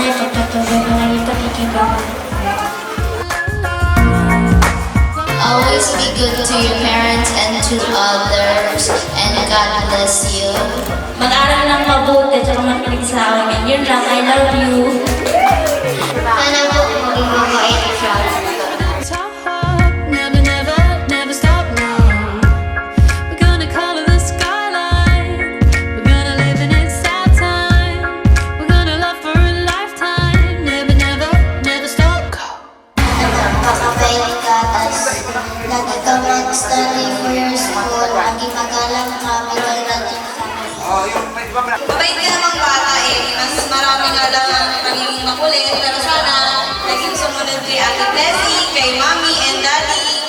sana ipagpatuloy mo lang yung pagkikibang. Always be good to your parents and to others, and God bless you. Mag-aral ng mabuti at makinig sa amin. Yun lang, I love you. Sana po maging mabait siya. Never, never, never stop now. We're gonna color the skyline. We're gonna live in its sad time. We're gonna love for a lifetime. Never, never, never stop. Go. Makabait ka, tas lagi ka mag-study for your school. Lagi magalang ka, may kailangan sa Mabait ka namang bata eh. Mas marami nga lang ang pagiging makulit. Pero sana, naging sumunod kay Ate Tessie, kay Mommy and Daddy.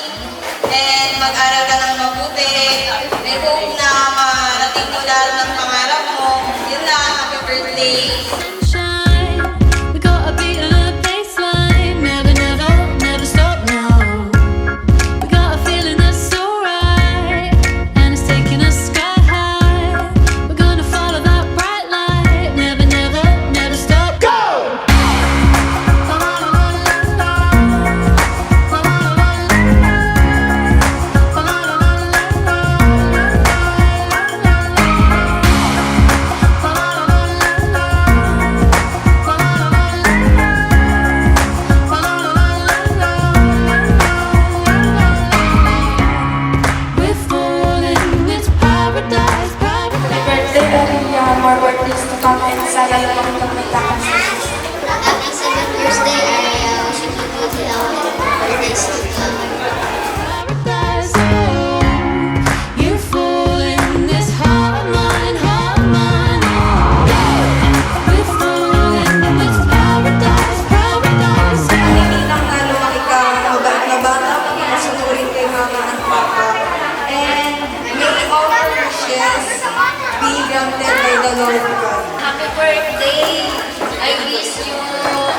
And mag-aral ka ng mabuti. I hope na marating mo lahat ng pangarap mo. Yun lang, happy birthday. Shine. We got a beat and a baseline. Never, never, never stop now. We got a feeling that's so right, and it's taking us sky high. We're gonna follow that bright light. Never, never, never stop. Go! We're falling, it's paradise, paradise. Birthday, Aria. More birthdays to come and sana lang makikita ka sa Happy 7th birthday, Aria. Wishing you good health and birthdays to come. Paradise, oh, you're falling, this heart of mine, oh. We're falling, it's paradise, paradise, oh. Naninang na lumaki ka, mabait na bata, masunurin kay mama at papa. And may all our wishes be granted by the Lord God. Happy birthday! I wish you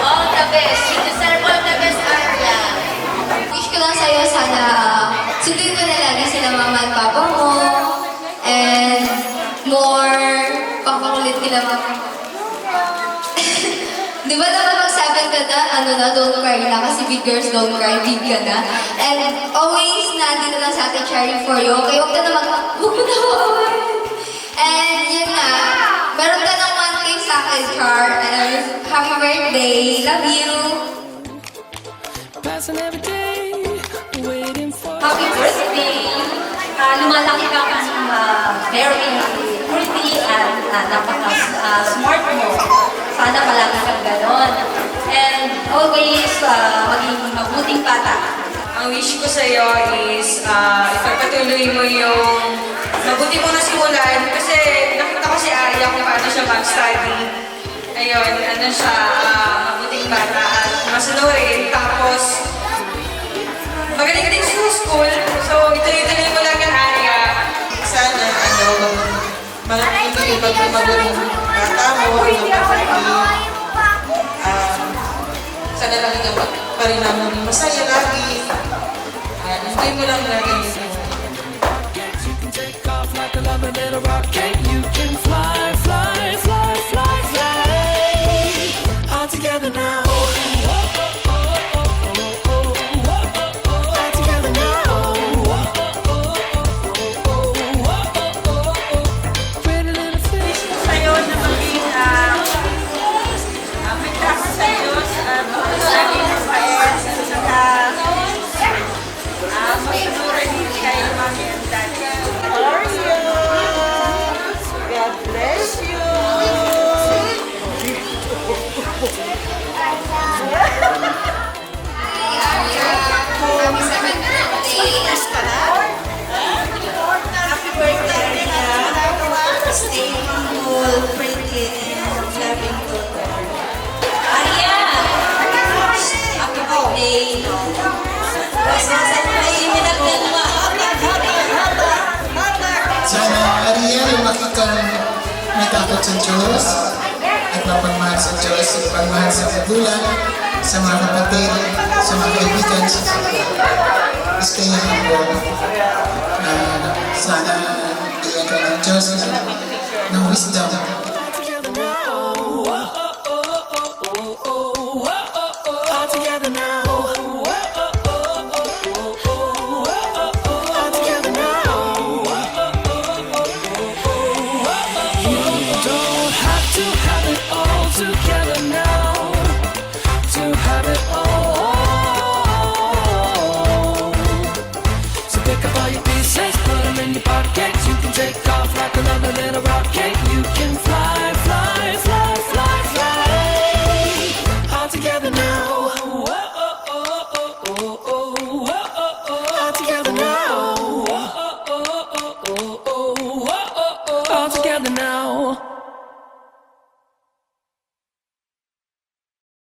all the best. You deserve all the best, Aria. Wish ko lang sa'yo, sana sundin mo na lagi sila mama at papa mo. And more pangkakulit nila mama. Di ba dapat mag-7 ka na, don't cry na, kasi big girls don't cry, big ka na. And always nandito lang sa atin, cheering for you. Okay, huwag mo na mawawin. And yun nga, meron ka ng 1K sa akin, Char. And happy birthday, love you. Passing every day, waiting for. Happy birthday! Lumalaki ka kasi very pretty and napaka-smart mo. Sana palagi kang ganon. And always maging mabuting bata. Ang wish ko sa iyo is ipagpatuloy mo yung mabuti mo na simulan kasi nakita ko si Aria kung paano siya mag-study. Ayun, ano siya, mabuting bata at masunurin. Tapos, magaling din sa school. So, ituloy-tuloy mo lang ang Aria. Sana, mabuting bata mo, sana lagi ka pa rin naman masaya lagi. Enjoy mo lang lagi. You can take off like a lovely little rocket. You can fly, fly, fly, fly, fly. All together now. All together now. Pretty little fish. Sa'yo na maging may trust sa Diyos at lagi ng paes at saka masunurin kay Mami and Daddy. Aria! God bless you! Happy 7th birthday. Happy birthday, Aria! Stay humble, pretty, and loving daughter. Aria! Happy birthday! Sana Aria, lumaki kang may takot sa Diyos at mapagmahal sa Diyos, pagmahal sa magulang, sa mga kapatid, sa mga kaibigan, sa gusto niya ako. Sana bigyan ka ng Diyos ng wisdom. Together now. in your pockets. You can take off like a little rocket.